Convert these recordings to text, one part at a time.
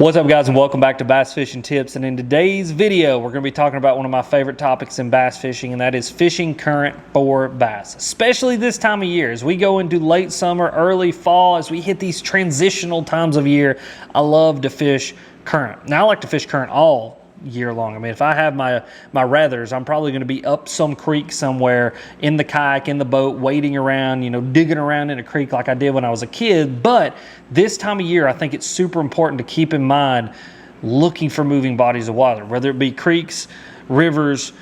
What's up, guys, and welcome back to Bass Fishing Tips. And in today's video, we're going to be talking about one of my favorite topics in bass fishing, and that is fishing current for bass, especially this time of year. As we go into late summer, early fall, as we hit these transitional times of year, I love to fish current. Now, I like to fish current all year long. I mean, if I have my ruthers, I'm probably going to be up some creek somewhere in the kayak, in the boat, wading around, digging around in a creek like I did when I was a kid. But this time of year, I think it's super important to keep in mind looking for moving bodies of water, whether it be creeks, rivers,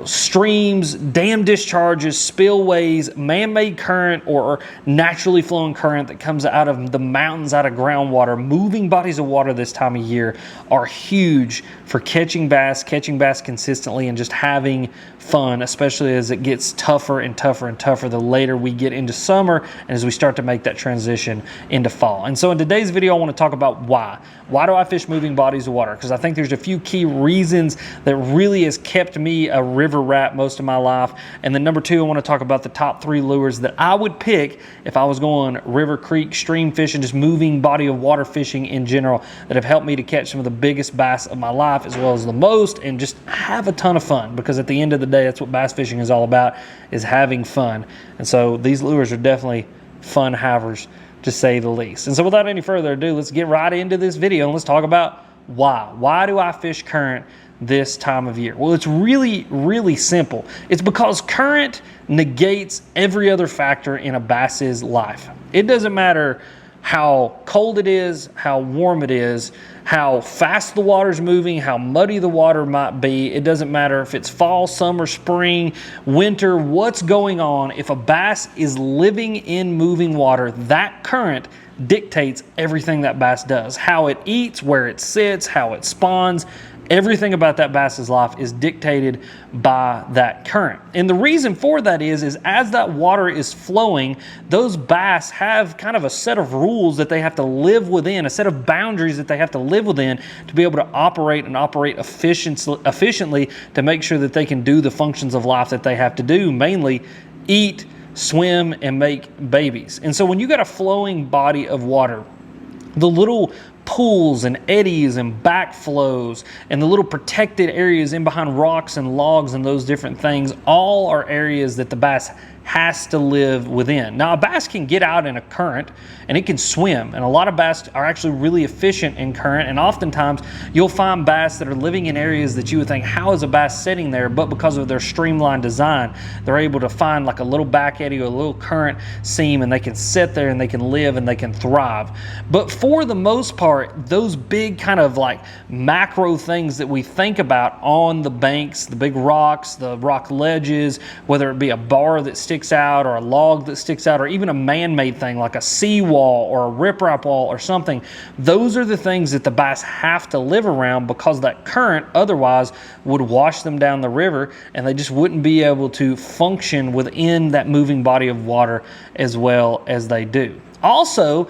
streams, dam discharges, spillways, man-made current, or naturally flowing current that comes out of the mountains, out of groundwater. Moving bodies of water this time of year are huge for catching bass consistently, and just having fun, especially as it gets tougher and tougher and tougher the later we get into summer and as we start to make that transition into fall. And so in today's video, I want to talk about why. Why do I fish moving bodies of water? Because I think there's a few key reasons that really has kept me a river rat most of my life. And then number two, I want to talk about the top 3 lures that I would pick if I was going river, creek, stream fishing, just moving body of water fishing in general, that have helped me to catch some of the biggest bass of my life as well as the most, and just have a ton of fun. Because at the end of the day, that's what bass fishing is all about, is having fun. And so these lures are definitely fun havers, to say the least. And so without any further ado, let's get right into this video and let's talk about why. Why do I fish current this time of year? Well, it's really, really simple. It's because current negates every other factor in a bass's life. It doesn't matter how cold it is, how warm it is, how fast the water's moving, how muddy the water might be. It doesn't matter if it's fall, summer, spring, winter, what's going on. If a bass is living in moving water, that current dictates everything that bass does. How it eats, where it sits, how it spawns. Everything about that bass's life is dictated by that current. And the reason for that is as that water is flowing, those bass have kind of a set of rules that they have to live within, a set of boundaries that they have to live within to be able to operate efficiently to make sure that they can do the functions of life that they have to do, mainly eat, swim, and make babies. And so when you got a flowing body of water, the little pools and eddies and backflows and the little protected areas in behind rocks and logs and those different things, all are areas that the bass has to live within. Now, a bass can get out in a current and it can swim, and a lot of bass are actually really efficient in current, and oftentimes you'll find bass that are living in areas that you would think, how is a bass sitting there? But because of their streamlined design, they're able to find like a little back eddy or a little current seam, and they can sit there and they can live and they can thrive. But for the most part, those big kind of like macro things that we think about on the banks, the big rocks, the rock ledges, whether it be a bar that sticks out or a log that sticks out, or even a man-made thing like a seawall or a riprap wall or something, those are the things that the bass have to live around, because that current otherwise would wash them down the river and they just wouldn't be able to function within that moving body of water as well as they do. Also,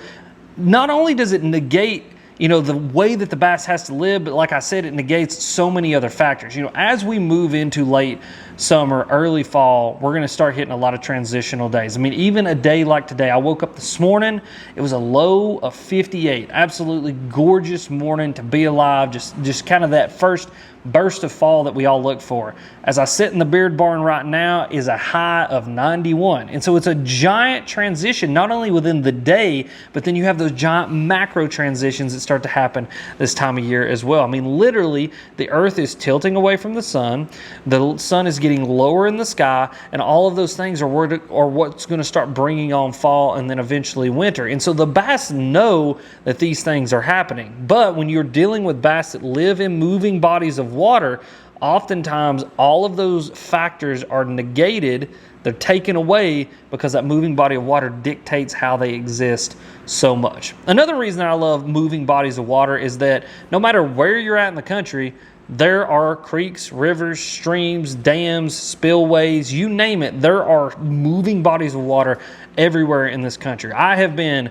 not only does it negate the way that the bass has to live, but like I said, it negates so many other factors. As we move into late summer, early fall, we're going to start hitting a lot of transitional days. I mean, even a day like today, I woke up this morning, it was a low of 58. Absolutely gorgeous morning to be alive. Just kind of that first burst of fall that we all look for. As I sit in the beard barn right now, is a high of 91. And so it's a giant transition, not only within the day, but then you have those giant macro transitions that start to happen this time of year as well. I mean, literally, the earth is tilting away from the sun is getting lower in the sky, and all of those things are what's going to start bringing on fall and then eventually winter. And so the bass know that these things are happening. But when you're dealing with bass that live in moving bodies of water, oftentimes all of those factors are negated. They're taken away because that moving body of water dictates how they exist so much. Another reason I love moving bodies of water is that no matter where you're at in the country, there are creeks, rivers, streams, dams, spillways, you name it. There are moving bodies of water everywhere in this country. I have been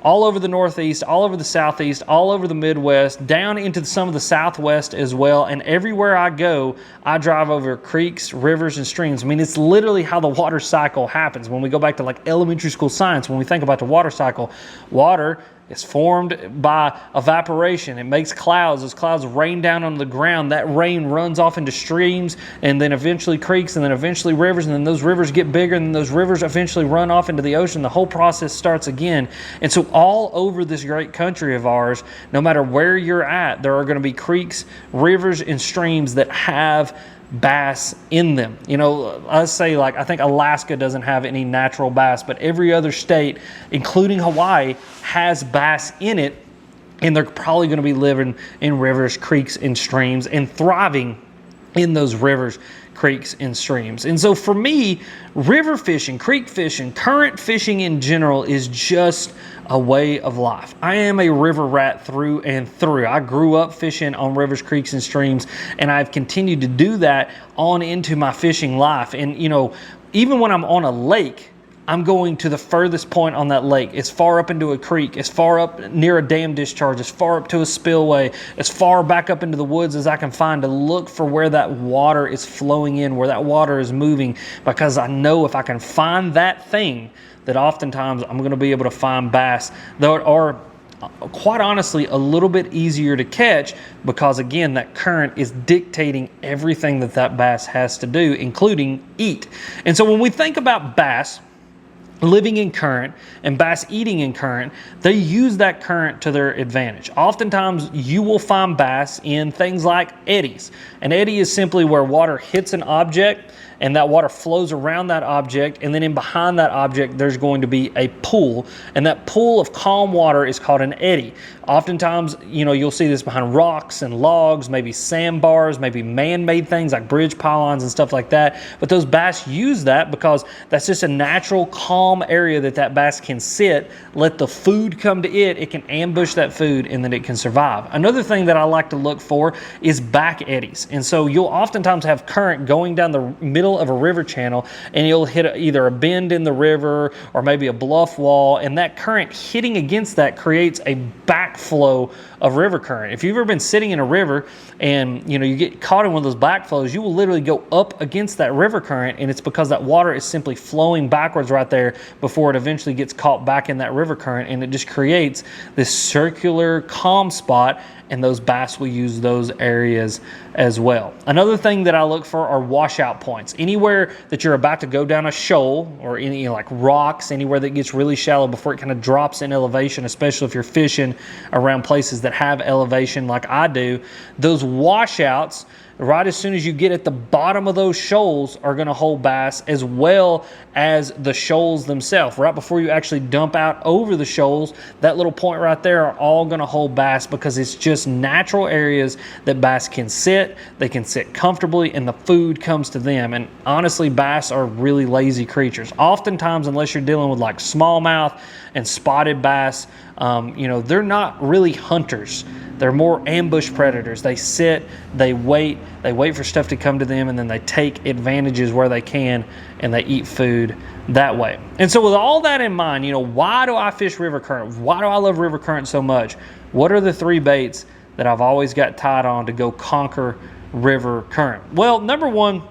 all over the Northeast, all over the Southeast, all over the Midwest, down into some of the Southwest as well. And everywhere I go, I drive over creeks, rivers, and streams. I mean, it's literally how the water cycle happens. When we go back to like elementary school science, when we think about the water cycle, water It's formed by evaporation. It makes clouds. Those clouds rain down on the ground. That rain runs off into streams and then eventually creeks and then eventually rivers, and then those rivers get bigger and then those rivers eventually run off into the ocean. The whole process starts again. And so all over this great country of ours, no matter where you're at, there are going to be creeks, rivers, and streams that have bass in them. You know, let's say, like, I think Alaska doesn't have any natural bass, but every other state, including Hawaii, has bass in it, and they're probably going to be living in rivers, creeks, and streams and thriving in those rivers, creeks, and streams. And so for me, river fishing, creek fishing, current fishing in general is just a way of life. I am a river rat through and through. I grew up fishing on rivers, creeks, and streams, and I've continued to do that on into my fishing life. And, you know, even when I'm on a lake, I'm going to the furthest point on that lake, as far up into a creek, as far up near a dam discharge, as far up to a spillway, as far back up into the woods as I can find, to look for where that water is flowing in, where that water is moving, because I know if I can find that thing, that oftentimes I'm going to be able to find bass that are, quite honestly, a little bit easier to catch, because again, that current is dictating everything that that bass has to do, including eat. And so when we think about bass living in current and bass eating in current, they use that current to their advantage. Oftentimes you will find bass in things like eddies. An eddy is simply where water hits an object and that water flows around that object, and then in behind that object there's going to be a pool, and that pool of calm water is called an eddy. Oftentimes, you know, you'll see this behind rocks and logs, maybe sandbars, maybe man-made things like bridge pylons and stuff like that, but those bass use that because that's just a natural calm area that that bass can sit, let the food come to it, it can ambush that food, and then it can survive. Another thing that I like to look for is back eddies, and so you'll oftentimes have current going down the middle of a river channel, and you'll hit either a bend in the river or maybe a bluff wall, and that current hitting against that creates a backflow of river current. If you've ever been sitting in a river and you get caught in one of those backflows, you will literally go up against that river current, and it's because that water is simply flowing backwards right there before it eventually gets caught back in that river current, and it just creates this circular calm spot, and those bass will use those areas as well. Another thing that I look for are washout points. Anywhere that you're about to go down a shoal, or any like rocks, anywhere that gets really shallow before it kind of drops in elevation, especially if you're fishing around places that have elevation like I do, those washouts, right as soon as you get at the bottom of those shoals, are going to hold bass, as well as the shoals themselves. Right before you actually dump out over the shoals, that little point right there are all going to hold bass, because it's just natural areas that bass can sit. They can sit comfortably, and the food comes to them. And honestly, bass are really lazy creatures. Oftentimes, unless you're dealing with like smallmouth and spotted bass, they're not really hunters. They're more ambush predators. They sit, they wait for stuff to come to them, and then they take advantages where they can, and they eat food that way. And so with all that in mind, why do I fish river current? Why do I love river current so much? What are the three baits that I've always got tied on to go conquer river current? Well, number one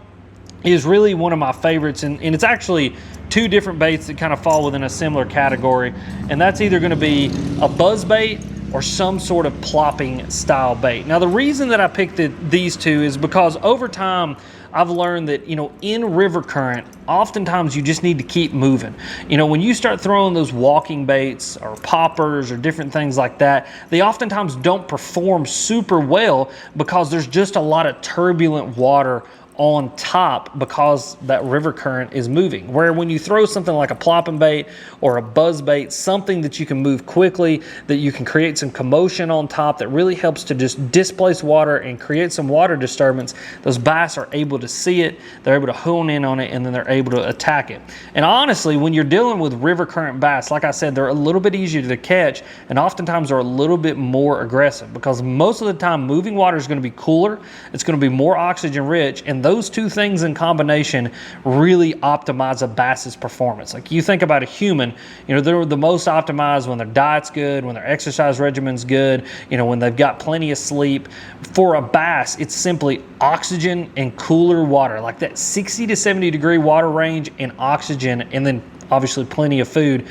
is really one of my favorites, and it's actually two different baits that kind of fall within a similar category, and that's either going to be a buzzbait or some sort of plopping style bait. Now, the reason that I picked these two is because over time I've learned that, in river current, oftentimes you just need to keep moving. When you start throwing those walking baits or poppers or different things like that, they oftentimes don't perform super well because there's just a lot of turbulent water on top because that river current is moving. Where when you throw something like a plopping bait or a buzz bait, something that you can move quickly, that you can create some commotion on top that really helps to just displace water and create some water disturbance, those bass are able to see it, they're able to hone in on it, and then they're able to attack it. And honestly, when you're dealing with river current bass, like I said, they're a little bit easier to catch, and oftentimes they're a little bit more aggressive, because most of the time moving water is going to be cooler, it's going to be more oxygen rich, and those two things in combination really optimize a bass's performance. Like, you think about a human, they're the most optimized when their diet's good, when their exercise regimen's good, when they've got plenty of sleep. For a bass, it's simply oxygen and cooler water, like that 60 to 70 degree water range and oxygen, and then obviously plenty of food.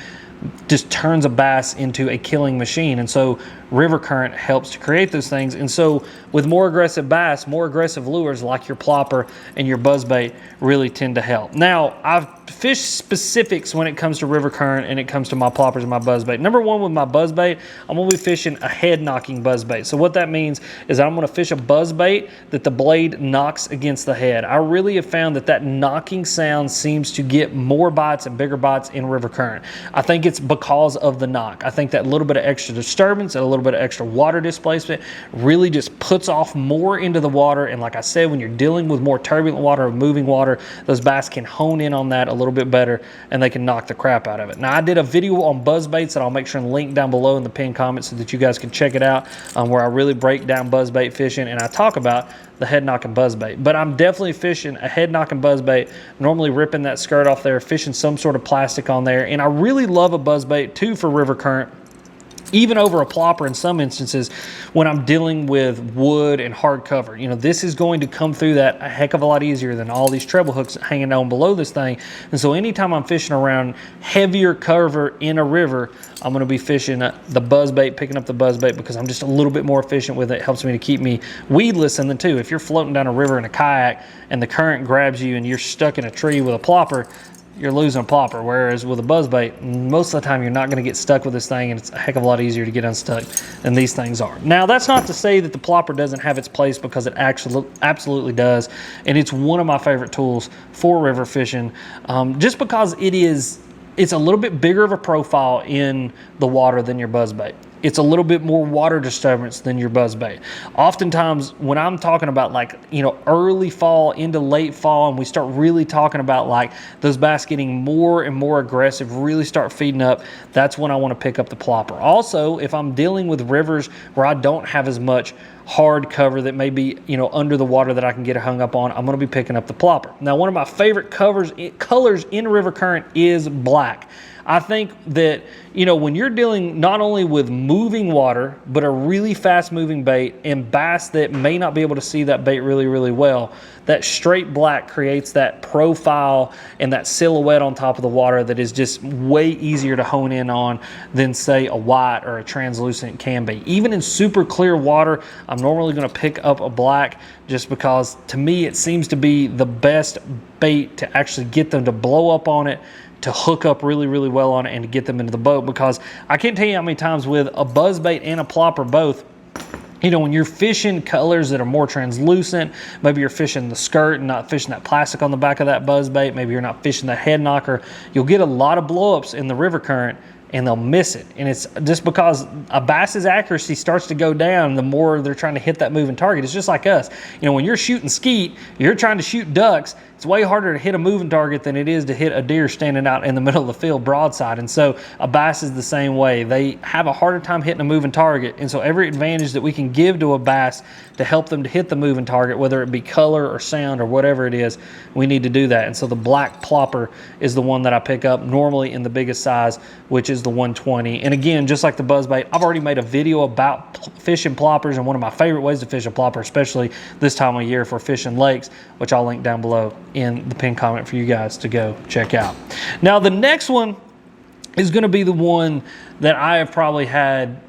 just turns a bass into a killing machine. And so river current helps to create those things. And so with more aggressive bass, more aggressive lures like your plopper and your buzzbait really tend to help. Now, I've fished specifics when it comes to river current and it comes to my ploppers and my buzzbait. Number one, with my buzzbait, I'm going to be fishing a head knocking buzzbait. So what that means is I'm going to fish a buzzbait that the blade knocks against the head. I really have found that knocking sound seems to get more bites and bigger bites in river current. I think it's because of the knock. I think that little bit of extra disturbance and a little bit of extra water displacement really just puts off more into the water. And like I said, when you're dealing with more turbulent water or moving water, those bass can hone in on that a little bit better and they can knock the crap out of it. Now, I did a video on buzzbaits that I'll make sure and link down below in the pinned comments so that you guys can check it out, where I really break down buzzbait fishing and I talk about the head knocking buzzbait. But I'm definitely fishing a head knocking buzzbait, normally ripping that skirt off there, fishing some sort of plastic on there. And I really love a buzzbait too for river current, even over a plopper in some instances when I'm dealing with wood and hard cover. You know, this is going to come through that a heck of a lot easier than all these treble hooks hanging down below this thing. And so anytime I'm fishing around heavier cover in a river, I'm going to be fishing the buzzbait, picking up the buzzbait, because I'm just a little bit more efficient with it. It helps me to keep me weedless. And then too, if you're floating down a river in a kayak and the current grabs you and you're stuck in a tree with a plopper, you're losing a plopper. Whereas with a buzzbait, most of the time you're not going to get stuck with this thing, and it's a heck of a lot easier to get unstuck than these things are. Now, that's not to say that the plopper doesn't have its place, because it actually absolutely does, and it's one of my favorite tools for river fishing, just because it's a little bit bigger of a profile in the water than your buzzbait. It's a little bit more water disturbance than your buzzbait. Oftentimes, when I'm talking about, like, you know, early fall into late fall, and we start really talking about like those bass getting more and more aggressive, really start feeding up, that's when I want to pick up the plopper. Also, if I'm dealing with rivers where I don't have as much hard cover that may be, you know, under the water that I can get hung up on, I'm going to be picking up the plopper. Now, one of my favorite colors in river current is black. I think that, you know, when you're dealing not only with moving water, but a really fast moving bait and bass that may not be able to see that bait really, really well, that straight black creates that profile and that silhouette on top of the water that is just way easier to hone in on than, say, a white or a translucent can be. Even in super clear water, I'm normally going to pick up a black, just because to me it seems to be the best bait to actually get them to blow up on it, to hook up really, really well on it, and to get them into the boat. Because I can't tell you how many times with a buzzbait and a plopper both, you know, when you're fishing colors that are more translucent, maybe you're fishing the skirt and not fishing that plastic on the back of that buzzbait, maybe you're not fishing the head knocker, you'll get a lot of blowups in the river current and they'll miss it. And it's just because a bass's accuracy starts to go down the more they're trying to hit that moving target. It's just like us. You know, when you're shooting skeet, you're trying to shoot ducks, it's way harder to hit a moving target than it is to hit a deer standing out in the middle of the field broadside. And so a bass is the same way. They have a harder time hitting a moving target. And so every advantage that we can give to a bass to help them to hit the moving target, whether it be color or sound or whatever it is, we need to do that. And so the black plopper is the one that I pick up, normally in the biggest size, which is the 120. And again, just like the buzzbait, I've already made a video about fishing ploppers, and one of my favorite ways to fish a plopper, especially this time of year for fishing lakes, which I'll link down below in the pinned comment for you guys to go check out. Now, the next one is going to be the one that I have probably had,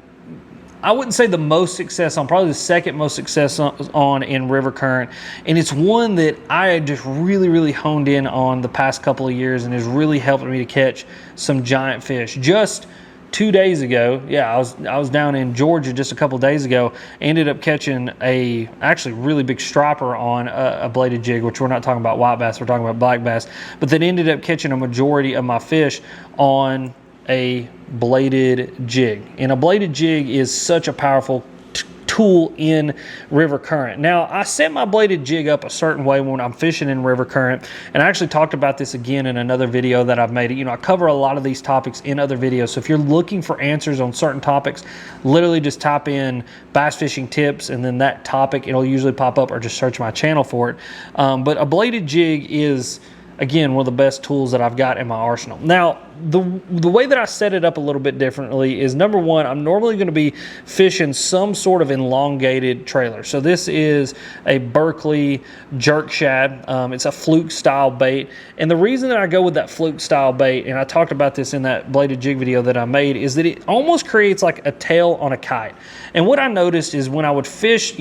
I wouldn't say the most success on, probably the second most success on in river current. And it's one that I had just really, really honed in on the past couple of years and has really helped me to catch some giant fish. Just 2 days ago, I was down in Georgia just a couple days ago, ended up catching a actually really big striper on a bladed jig, which we're not talking about white bass, we're talking about black bass, but then ended up catching a majority of my fish on a bladed jig. And a bladed jig is such a powerful tool in river current. Now, I set my bladed jig up a certain way when I'm fishing in river current, and I actually talked about this again in another video that I've made. You know, I cover a lot of these topics in other videos, so if you're looking for answers on certain topics, literally just type in bass fishing tips and then that topic, it'll usually pop up, or just search my channel for it. But a bladed jig is again, one of the best tools that I've got in my arsenal. Now, the way that I set it up a little bit differently is, number one, I'm normally going to be fishing some sort of elongated trailer. So this is a Berkley jerk shad. It's a fluke style bait. And the reason that I go with that fluke style bait, and I talked about this in that bladed jig video that I made, is that it almost creates like a tail on a kite. And what I noticed is when I would fish,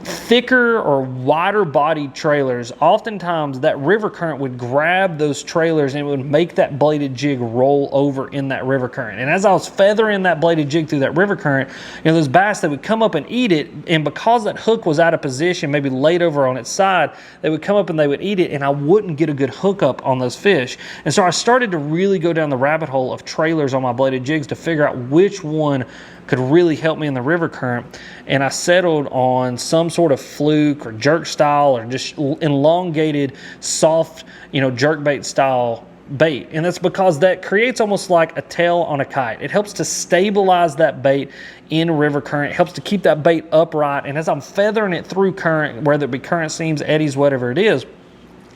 thicker or wider bodied trailers, oftentimes that river current would grab those trailers and it would make that bladed jig roll over in that river current. And as I was feathering that bladed jig through that river current, those bass that would come up and eat it, and because that hook was out of position, maybe laid over on its side, they would come up and they would eat it, and I wouldn't get a good hookup on those fish. And so I started to really go down the rabbit hole of trailers on my bladed jigs to figure out which one could really help me in the river current, and I settled on some sort of fluke or jerk style or just elongated, soft, jerkbait style bait. And that's because that creates almost like a tail on a kite. It helps to stabilize that bait in river current. It helps to keep that bait upright, and as I'm feathering it through current, whether it be current seams, eddies, whatever it is,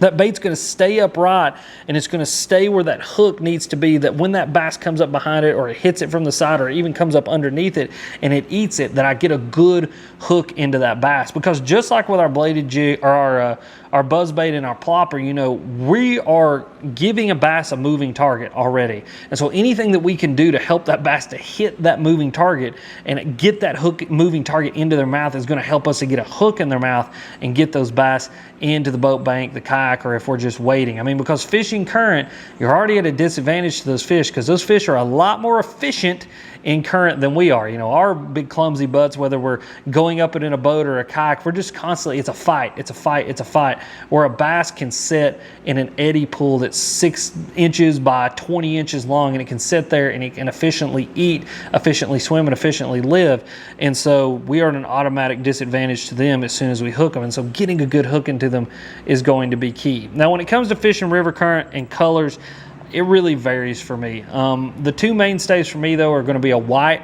that bait's going to stay upright, and it's going to stay where that hook needs to be, that when that bass comes up behind it or it hits it from the side or it even comes up underneath it and it eats it, that I get a good hook into that bass. Because just like with our bladed jig or our buzzbait and our plopper, we are giving a bass a moving target already. And so anything that we can do to help that bass to hit that moving target and get that hook moving target into their mouth is going to help us to get a hook in their mouth and get those bass into the boat bank, the kayak, or if we're just waiting. Because fishing current, you're already at a disadvantage to those fish, because those fish are a lot more efficient in current than we are. Our big clumsy butts, whether we're going up it in a boat or a kayak, we're just constantly, it's a fight. Where a bass can sit in an eddy pool that's 6 inches by 20 inches long, and it can sit there and it can efficiently eat, efficiently swim, and efficiently live. And so we are at an automatic disadvantage to them as soon as we hook them. And so getting a good hook into them is going to be key. Now, when it comes to fishing river current and colors, it really varies for me. The two mainstays for me, though, are going to be a white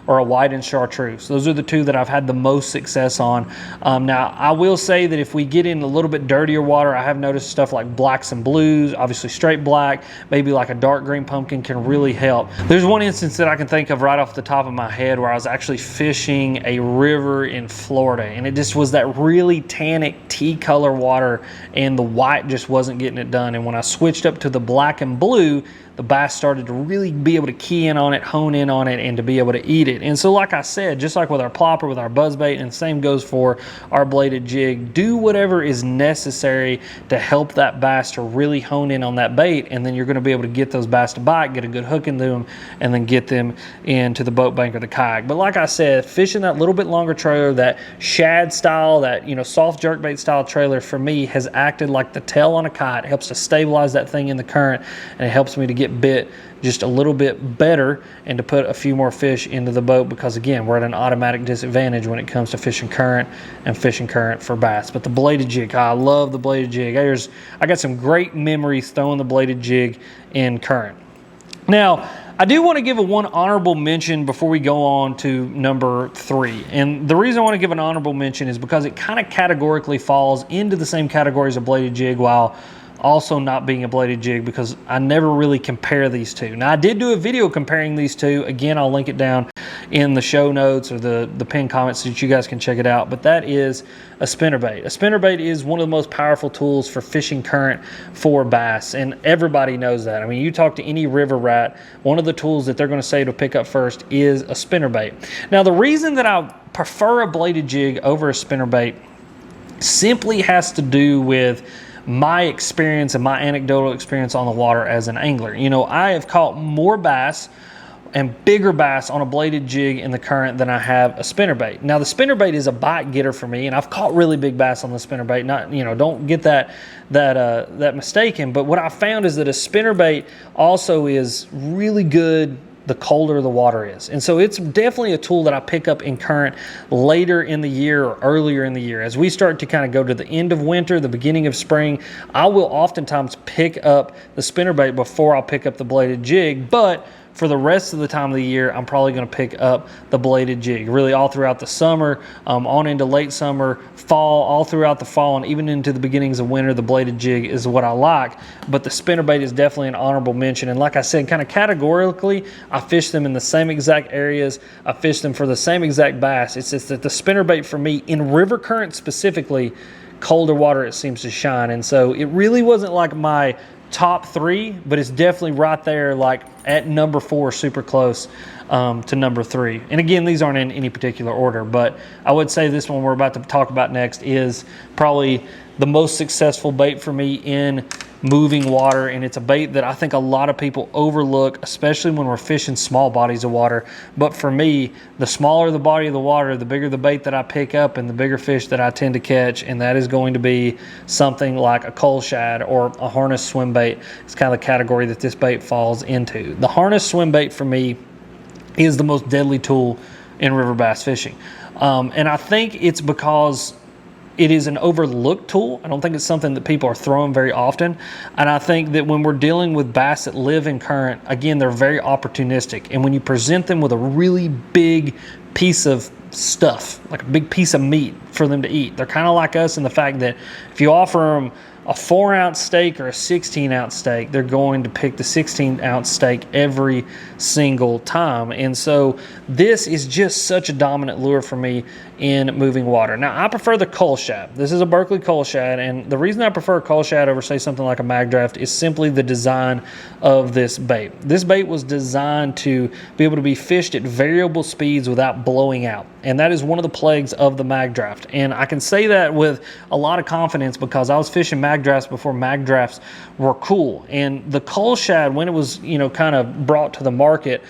or a white and chartreuse. Those are the two that I've had the most success on. Now, I will say that if we get in a little bit dirtier water, I have noticed stuff like blacks and blues, obviously straight black, maybe like a dark green pumpkin can really help. There's one instance that I can think of right off the top of my head where I was actually fishing a river in Florida, and it just was that really tannic tea color water, and the white just wasn't getting it done. And when I switched up to the black and blue, the bass started to really be able to key in on it, hone in on it, and to be able to eat it. And so, like I said, just like with our plopper, with our buzzbait, and the same goes for our bladed jig, do whatever is necessary to help that bass to really hone in on that bait, and then you're going to be able to get those bass to bite, get a good hook into them, and then get them into the boat bank or the kayak. But like I said, fishing that little bit longer trailer, that shad style, that soft jerkbait style trailer, for me has acted like the tail on a kite. It helps to stabilize that thing in the current, and it helps me to get bit just a little bit better and to put a few more fish into the boat, because again, we're at an automatic disadvantage when it comes to fishing current and fishing current for bass. But the bladed jig, I love the bladed jig. I got some great memories throwing the bladed jig in current. Now, I do want to give one honorable mention before we go on to number 3. And the reason I want to give an honorable mention is because it kind of categorically falls into the same category as a bladed jig while also not being a bladed jig, because I never really compare these two. Now, I did do a video comparing these two. Again, I'll link it down in the show notes or the pinned comments so that you guys can check it out. But that is a spinnerbait. A spinnerbait is one of the most powerful tools for fishing current for bass, and everybody knows that. You talk to any river rat, one of the tools that they're going to say to pick up first is a spinnerbait. Now, the reason that I prefer a bladed jig over a spinnerbait simply has to do with my experience and my anecdotal experience on the water as an angler. I have caught more bass and bigger bass on a bladed jig in the current than I have a spinnerbait. Now, the spinnerbait is a bite getter for me, and I've caught really big bass on the spinnerbait. Not, don't get that mistaken. But what I found is that a spinnerbait also is really good the colder the water is. And so it's definitely a tool that I pick up in current later in the year or earlier in the year. As we start to kind of go to the end of winter, the beginning of spring, I will oftentimes pick up the spinnerbait before I'll pick up the bladed jig. But for the rest of the time of the year, I'm probably going to pick up the bladed jig. Really all throughout the summer, on into late summer, fall, all throughout the fall, and even into the beginnings of winter, the bladed jig is what I like. But the spinnerbait is definitely an honorable mention. And like I said, kind of categorically, I fish them in the same exact areas. I fish them for the same exact bass. It's just that the spinnerbait for me, in river current specifically, colder water, it seems to shine. And so it really wasn't like my top 3, but it's definitely right there, like at number 4, super close to number 3. And again, these aren't in any particular order, but I would say this one we're about to talk about next is probably the most successful bait for me in moving water, and it's a bait that I think a lot of people overlook, especially when we're fishing small bodies of water. But for me, the smaller the body of the water, the bigger the bait that I pick up and the bigger fish that I tend to catch, and that is going to be something like a coal shad or a harness swim bait. It's kind of the category that this bait falls into. The harness swim bait for me is the most deadly tool in river bass fishing, and I think it's because it is an overlooked tool. I don't think it's something that people are throwing very often. And I think that when we're dealing with bass that live in current, again, they're very opportunistic. And when you present them with a really big piece of stuff, like a big piece of meat for them to eat, they're kind of like us in the fact that if you offer them a 4-ounce steak or a 16-ounce steak, they're going to pick the 16-ounce steak every single time. And so this is just such a dominant lure for me in moving water. Now, I prefer the coal shad. This is a Berkley coal shad, and the reason I prefer a coal shad over, say, something like a mag draft is simply the design of this bait. This bait was designed to be able to be fished at variable speeds without blowing out, and that is one of the plagues of the mag draft. And I can say that with a lot of confidence because I was fishing mag drafts before mag drafts were cool. And the coal shad, when it was, you know, kind of brought to the market,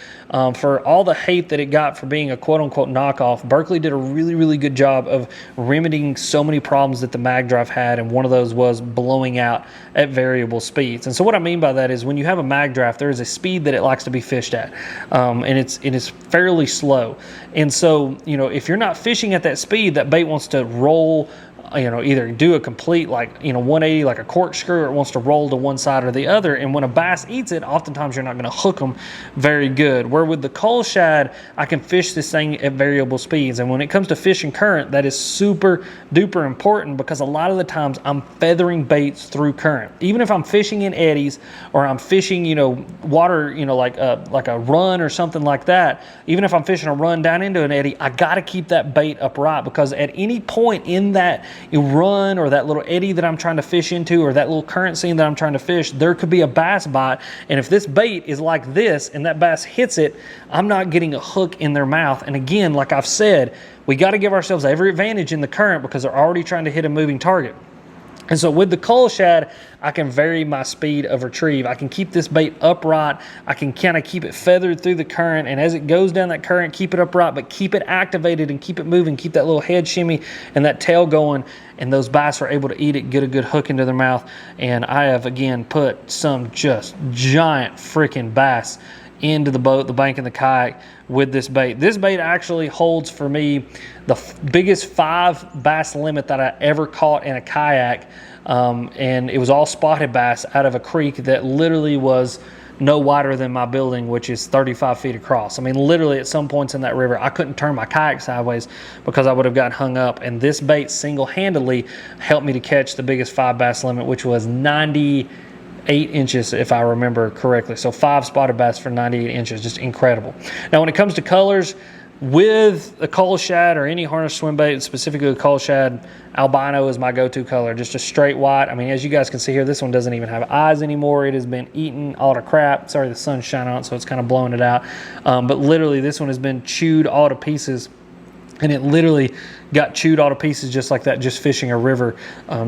for all the hate that it got for being a quote-unquote knockoff, Berkley did a really good job of remedying so many problems that the mag draft had, and one of those was blowing out at variable speeds. And so what I mean by that is when you have a mag draft, there is a speed that it likes to be fished at, and it is fairly slow. And so, you know, if you're not fishing at that speed, that bait wants to roll, you know, either do a complete, like, you know, 180 like a corkscrew, or it wants to roll to one side or the other. And when a bass eats it, oftentimes you're not going to hook them very good. Where with the coal shad, I can fish this thing at variable speeds. And when it comes to fishing current, that is super duper important, because a lot of the times I'm feathering baits through current. Even if I'm fishing in eddies, or I'm fishing, you know, water, you know, like a run or something like that, even if I'm fishing a run down into an eddy, I got to keep that bait upright, because at any point in that run or that little eddy that I'm trying to fish into, or that little current scene that I'm trying to fish, there could be a bass bite. And if this bait is like this and that bass hits it, I'm not getting a hook in their mouth. And again, like I've said, we got to give ourselves every advantage in the current, because they're already trying to hit a moving target. And so with the coal shad, I can vary my speed of retrieve. I can keep this bait upright. I can kind of keep it feathered through the current, and as it goes down that current, keep it upright, but keep it activated and keep it moving, keep that little head shimmy and that tail going, and those bass are able to eat it, get a good hook into their mouth. And I have, again, put some just giant freaking bass into the boat, the bank, and the kayak with this bait. This bait actually holds for me the biggest 5 bass limit that I ever caught in a kayak, and it was all spotted bass out of a creek that literally was no wider than my building, which is 35 feet across. I mean, literally at some points in that river, I couldn't turn my kayak sideways because I would have gotten hung up. And this bait single-handedly helped me to catch the biggest 5 bass limit, which was 98 inches, if I remember correctly. So 5 spotted bass for 98 inches, just incredible. Now, when it comes to colors, with a coal shad or any harness swim bait, specifically the coal shad, albino is my go-to color, just a straight white. I mean, as you guys can see here, this one doesn't even have eyes anymore. It has been eaten all to crap. Sorry, the sun's shining on it, so it's kind of blowing it out. But literally, this one has been chewed all to pieces, and it literally got chewed all to pieces just like that, just fishing a river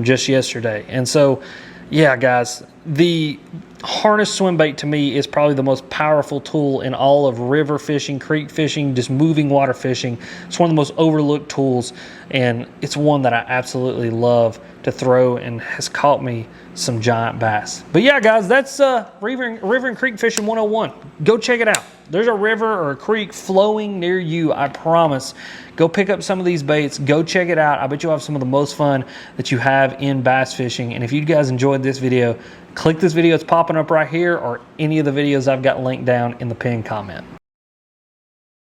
just yesterday. And so, yeah, guys, the harness swim bait to me is probably the most powerful tool in all of river fishing, creek fishing, just moving water fishing. It's one of the most overlooked tools, and it's one that I absolutely love to throw, and has caught me some giant bass. But yeah, guys, that's river and creek fishing 101. Go check it out. there's a river or a creek flowing near you, I promise, go pick up some of these baits. Go check it out. I bet you'll have some of the most fun that you have in bass fishing. And if you guys enjoyed this video, click this video. It's popping up right here, or any of the videos I've got linked down in the pinned comment.